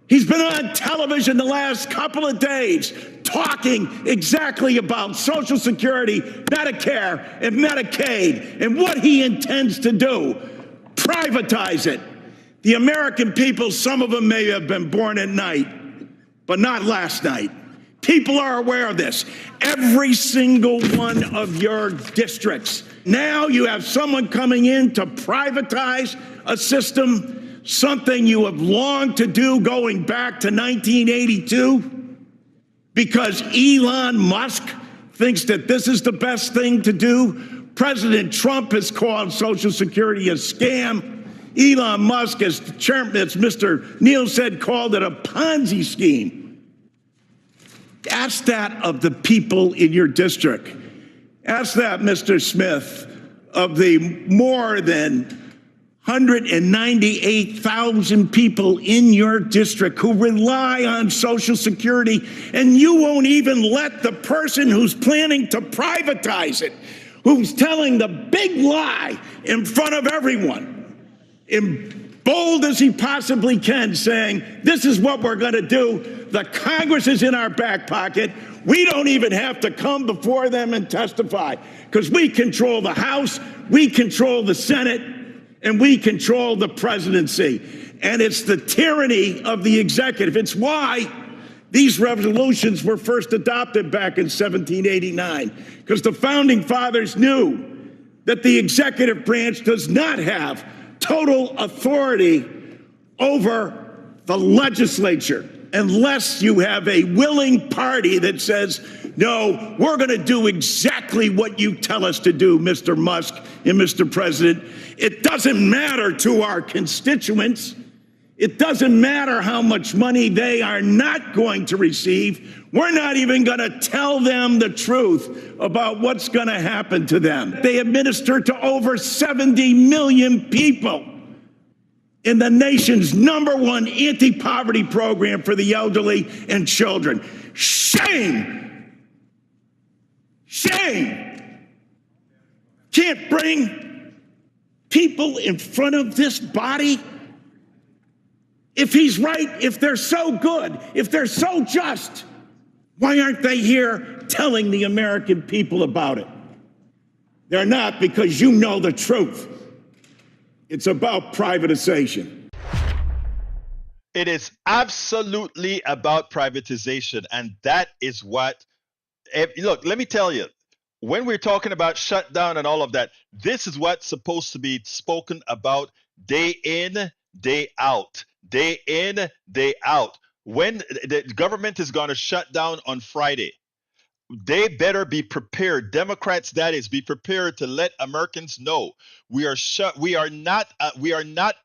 He's been on television the last couple of days talking exactly about Social Security, Medicare, and Medicaid, and what he intends to do. Privatize it. The American people, some of them may have been born at night, but not last night. People are aware of this. Every single one of your districts. Now you have someone coming in to privatize a system, something you have longed to do going back to 1982, because Elon Musk thinks that this is the best thing to do. President Trump has called Social Security a scam. Elon Musk, as chairman, as Mr. Neal said, called it a Ponzi scheme. Ask that of the people in your district. Ask that, Mr. Smith, of the more than 198,000 people in your district who rely on Social Security, and you won't even let the person who's planning to privatize it, who's telling the big lie in front of everyone, in bold as he possibly can, saying, this is what we're going to do. The Congress is in our back pocket. We don't even have to come before them and testify because we control the House, we control the Senate, and we control the presidency. And it's the tyranny of the executive. It's why these resolutions were first adopted back in 1789, because the founding fathers knew that the executive branch does not have total authority over the legislature unless you have a willing party that says, no, we're going to do exactly what you tell us to do, Mr. Musk and Mr. President. It doesn't matter to our constituents. It doesn't matter how much money they are not going to receive. We're not even going to tell them the truth about what's going to happen to them. They administer to over 70 million people in the nation's #1 anti-poverty program for the elderly and children. Shame! Shame! Can't bring people in front of this body. If he's right, if they're so good, if they're so just, why aren't they here telling the American people about it? They're not, because you know the truth. It's about privatization. It is absolutely about privatization. And that is what, look, let me tell you, when we're talking about shutdown and all of that, this is what's supposed to be spoken about day in, day out, day in, day out. When the government is going to shut down on Friday, they better be prepared. Democrats, that is, be prepared to let Americans know we are shut. We are not. We are not.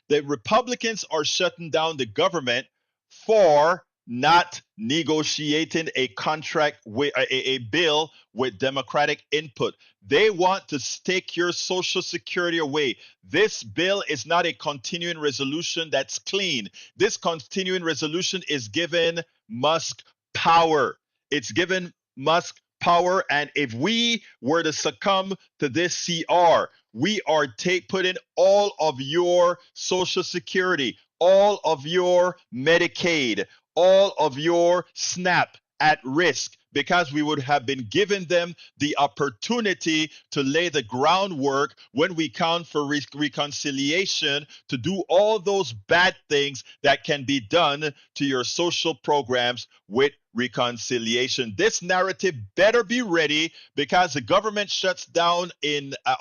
The Republicans are shutting down the government for not negotiating a contract with a bill with Democratic input. They want to take your Social Security away. This bill is not a continuing resolution that's clean. This continuing resolution is giving Musk power. It's given Musk power. And if we were to succumb to this CR, we are putting all of your Social Security, all of your Medicaid, all of your SNAP at risk because we would have been giving them the opportunity to lay the groundwork when we count for reconciliation to do all those bad things that can be done to your social programs with reconciliation. This narrative better be ready because the government shuts down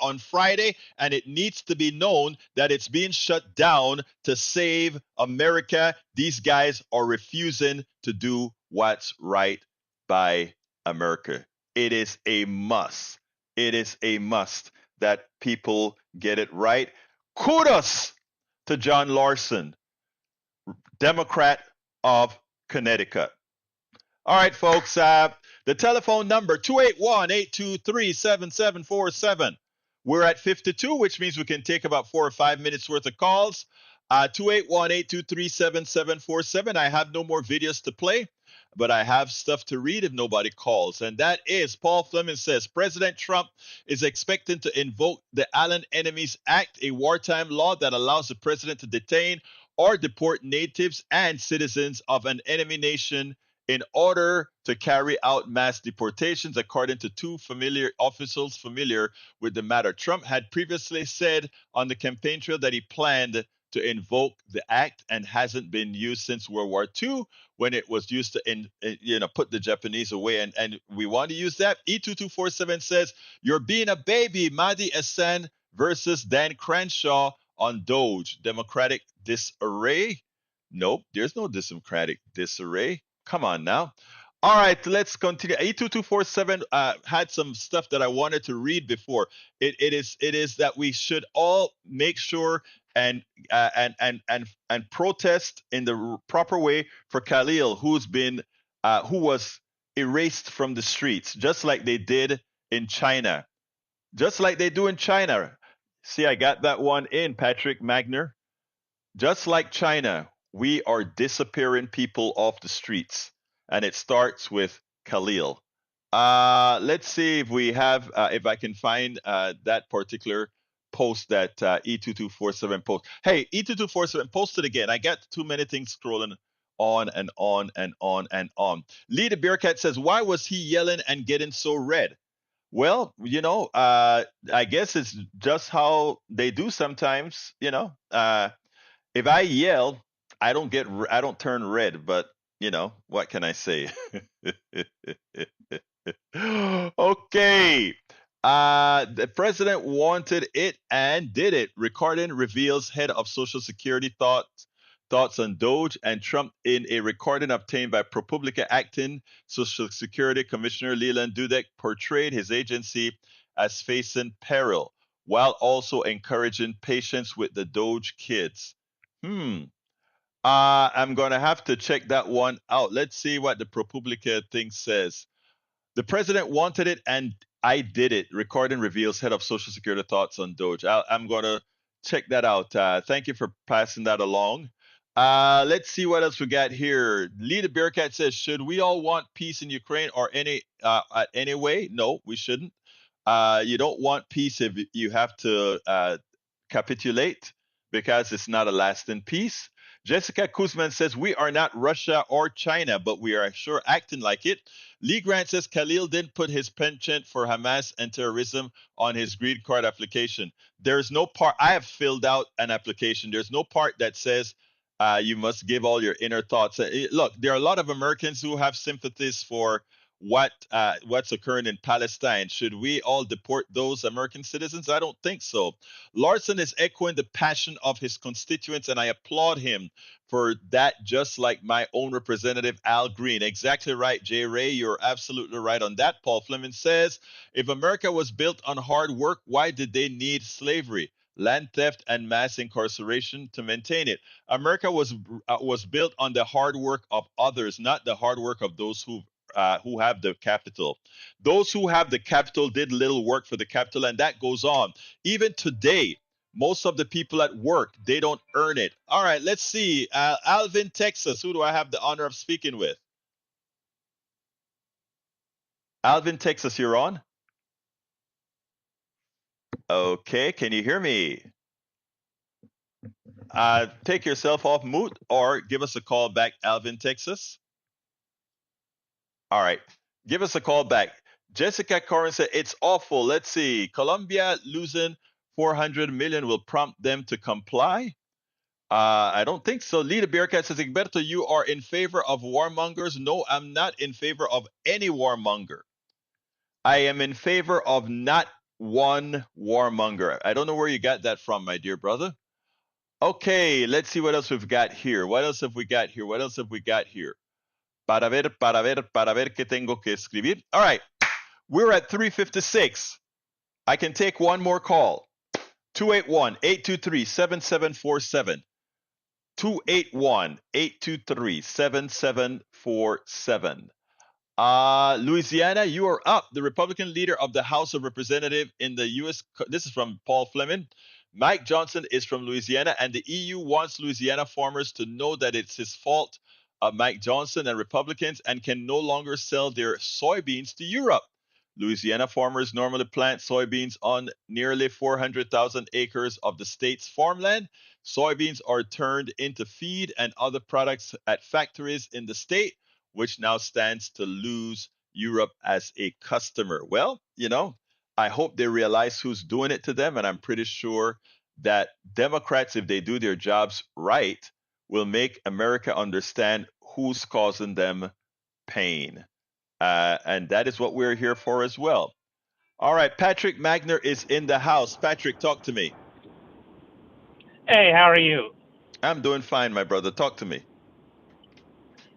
on Friday, and it needs to be known that it's being shut down to save America. These guys are refusing to do what's right by America. It is a must. It is a must that people get it right. Kudos to John Larson, Democrat of Connecticut. All right, folks. The telephone number 281-823-7747. We're at 52, which means we can take about 4 or 5 minutes worth of calls. 281-823-7747. I have no more videos to play, but I have stuff to read if nobody calls. And that is Paul Fleming says President Trump is expecting to invoke the Allen Enemies Act, a wartime law that allows the president to detain or deport natives and citizens of an enemy nation in order to carry out mass deportations, according to two officials familiar with the matter. Trump had previously said on the campaign trail that he planned to invoke the act and hasn't been used since World War II when it was used to put the Japanese away. And we want to use that. E2247 says, "You're being a baby, Mahdi Hassan versus Dan Crenshaw on Doge. Democratic disarray." Nope, there's no democratic disarray. Come on now. All right, let's continue. E2247 had some stuff that I wanted to read before. It is that we should all make sure and protest in the proper way for Khalil, who was erased from the streets, just like they did in China, just like they do in China. See, I got that one in, Patrick Magner. Just like China, we are disappearing people off the streets, and it starts with Khalil. Let's see if we have, if I can find that particular post that E2247 post. Hey, E2247, post it again. I got too many things scrolling on and on and on and on. Lee the Bearcat says, "Why was he yelling and getting so red?" Well, I guess it's just how they do sometimes. If I yell, I don't turn red, but what can I say? Okay. The president wanted it and did it. Recording reveals head of Social Security thoughts on Doge, and Trump in a recording obtained by ProPublica acting Social Security Commissioner Leland Dudek portrayed his agency as facing peril while also encouraging patience with the Doge kids. I'm gonna have to check that one out. Let's see what the ProPublica thing says. The president wanted it and I did it. Recording reveals head of Social Security thoughts on Doge. I'm gonna check that out. Thank you for passing that along. Let's see what else we got here. Lee the Bearcat says, "Should we all want peace in Ukraine or any way? No, we shouldn't. You don't want peace if you have to capitulate because it's not a lasting peace. Jessica Kuzman says, we are not Russia or China, but we are sure acting like it. Lee Grant says, Khalil didn't put his penchant for Hamas and terrorism on his green card application. There's no part, I have filled out an application. There's no part that says you must give all your inner thoughts. Look, there are a lot of Americans who have sympathies for what's occurring in Palestine. Should we all deport those American citizens? I don't think so. Larson is echoing the passion of his constituents, and I applaud him for that, just like my own representative, Al Green. Exactly right, Jay Ray. You're absolutely right on that. Paul Fleming says, if America was built on hard work, why did they need slavery, land theft, and mass incarceration to maintain it? America was built on the hard work of others, not the hard work of those who have the capital. Those who have the capital did little work for the capital, and that goes on. Even today, most of the people at work, they don't earn it. All right, let's see. Alvin, Texas. Who do I have the honor of speaking with? Alvin, Texas, you're on. Okay, can you hear me? Take yourself off mute or give us a call back, Alvin, Texas. All right, give us a call back. Jessica Corrin said, it's awful. Let's see. Colombia losing 400 million will prompt them to comply. I don't think so. Lita Bearcat says, Egberto, you are in favor of warmongers. No, I'm not in favor of any warmonger. I am in favor of not one warmonger. I don't know where you got that from, my dear brother. Okay, let's see what else we've got here. What else have we got here? What else have we got here? Para ver qué tengo que escribir. All right, we're at 3:56. I can take one more call. 281-823-7747. 281-823-7747. Louisiana, you are up. The Republican leader of the House of Representatives in the U.S. This is from Paul Fleming. Mike Johnson is from Louisiana, and the EU wants Louisiana farmers to know that it's his fault, Mike Johnson and Republicans, and can no longer sell their soybeans to Europe. Louisiana farmers normally plant soybeans on nearly 400,000 acres of the state's farmland. Soybeans are turned into feed and other products at factories in the state, which now stands to lose Europe as a customer. Well, I hope they realize who's doing it to them, and I'm pretty sure that Democrats, if they do their jobs right, will make America understand who's causing them pain. And that is what we're here for as well. All right, Patrick Magner is in the house. Patrick, talk to me. Hey, how are you? I'm doing fine, my brother. Talk to me.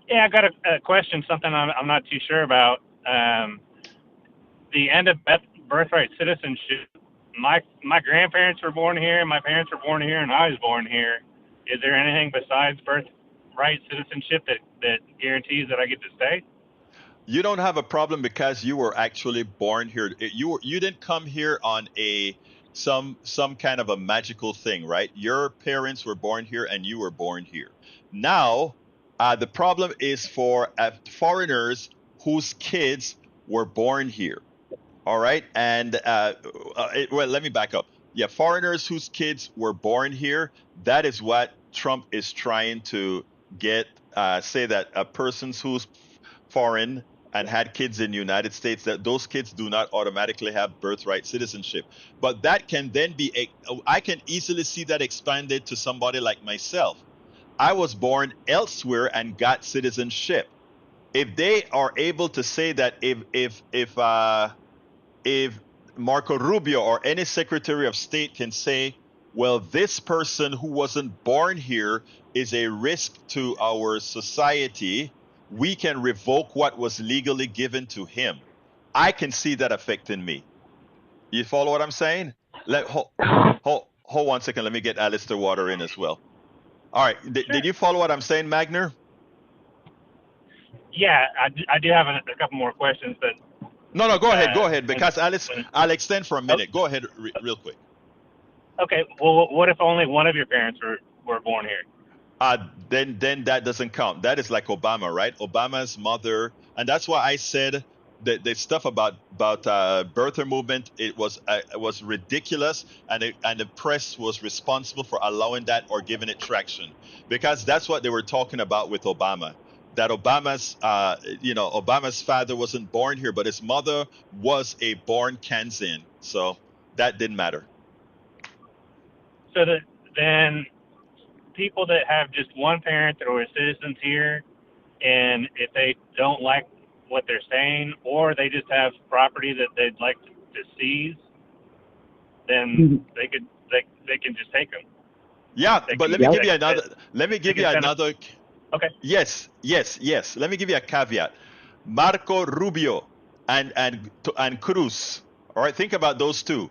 Yeah, I got a question, something I'm not too sure about. The end of birthright citizenship. My grandparents were born here, my parents were born here, and I was born here. Is there anything besides birthright citizenship that guarantees that I get to stay? You don't have a problem because you were actually born here. You didn't come here on some kind of a magical thing, right? Your parents were born here and you were born here. Now, the problem is for foreigners whose kids were born here. All right, and well, let me back up. Yeah, foreigners whose kids were born here. That is what Trump is trying to get. Say that a person who's foreign and had kids in the United States, that those kids do not automatically have birthright citizenship. But that can then be, I can easily see that expanded to somebody like myself. I was born elsewhere and got citizenship. If they are able to say that if Marco Rubio or any Secretary of State can say, well, this person who wasn't born here is a risk to our society, we can revoke what was legally given to him. I can see that affecting me. You follow what I'm saying? Hold 1 second. Let me get Alistair Water in as well. All right. Did you follow what I'm saying, Magner? Yeah, I do have a couple more questions, but no, go ahead, because I'll extend for a minute. Go ahead, real quick. Okay. Well, what if only one of your parents were born here? Then that doesn't count. That is like Obama, right? Obama's mother, and that's why I said the stuff about birther movement, it was ridiculous, and the press was responsible for allowing that or giving it traction, because that's what they were talking about with Obama. That Obama's father wasn't born here, but his mother was a born Kansan, so that didn't matter. So that then people that have just one parent that are citizens here, and if they don't like what they're saying, or they just have property that they'd like to seize, then they can just take them. Yeah, but let me give you another. Let me give you another. Okay. Yes. Let me give you a caveat. Marco Rubio and Cruz. All right, think about those two.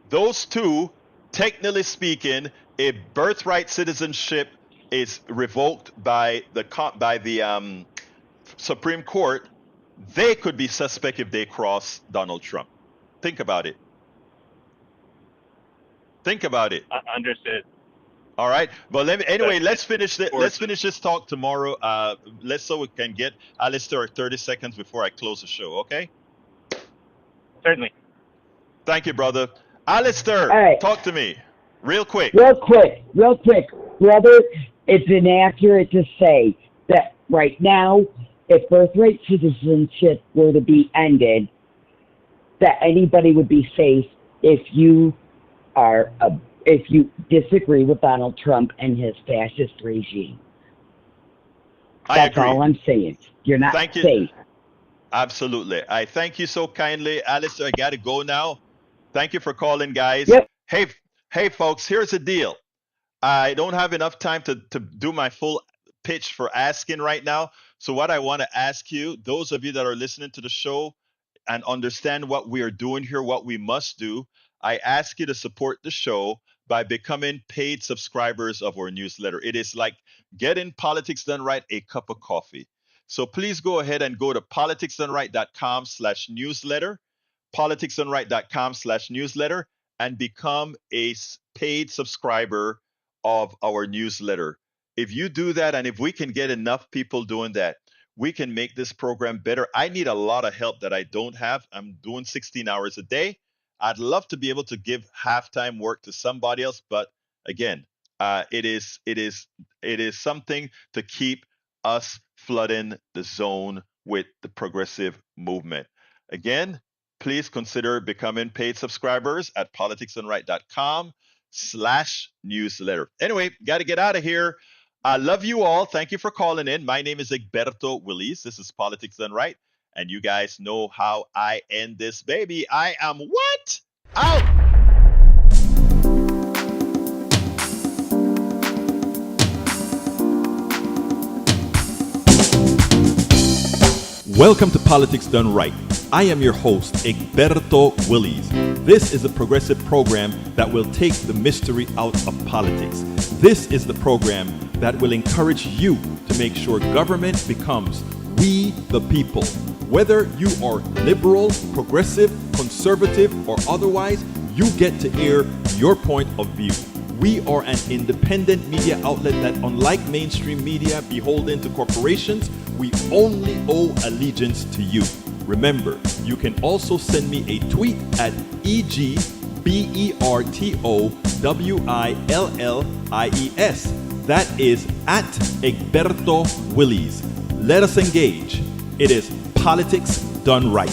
Those two, technically speaking, a birthright citizenship is revoked by the Supreme Court. They could be suspect if they cross Donald Trump. Think about it. Understood. All right, but let's finish this talk tomorrow. So we can get Alistair 30 seconds before I close the show. Okay. Certainly. Thank you, brother. Alistair, right. Talk to me, real quick. Real quick, brother. It's inaccurate to say that right now, if birthright citizenship were to be ended, that anybody would be safe if you disagree with Donald Trump and his fascist regime. That's all I'm saying. You're not safe. Absolutely. I thank you so kindly. Alistair, I got to go now. Thank you for calling, guys. Yep. Hey, folks, here's the deal. I don't have enough time to do my full pitch for asking right now. So what I want to ask you, those of you that are listening to the show and understand what we are doing here, what we must do, I ask you to support the show by becoming paid subscribers of our newsletter. It is like getting Politics Done Right a cup of coffee. So please go ahead and go to politicsdoneright.com/newsletter, politicsdoneright.com/newsletter, and become a paid subscriber of our newsletter. If you do that, and if we can get enough people doing that, we can make this program better. I need a lot of help that I don't have. I'm doing 16 hours a day. I'd love to be able to give half-time work to somebody else, but again, it is something to keep us flooding the zone with the progressive movement. Again, please consider becoming paid subscribers at politicsdoneright.com/newsletter. Anyway, got to get out of here. I love you all. Thank you for calling in. My name is Egberto Willis. This is Politics Done Right. And you guys know how I end this baby. I am what? Out! Welcome to Politics Done Right. I am your host, Egberto Willis. This is a progressive program that will take the mystery out of politics. This is the program that will encourage you to make sure government becomes we the people. Whether you are liberal, progressive, conservative, or otherwise, you get to air your point of view. We are an independent media outlet that, unlike mainstream media beholden to corporations, we only owe allegiance to you. Remember, you can also send me a tweet at EGBERTOWILLIES. That is at Egberto Willis. Let us engage. It is Politics Done Right.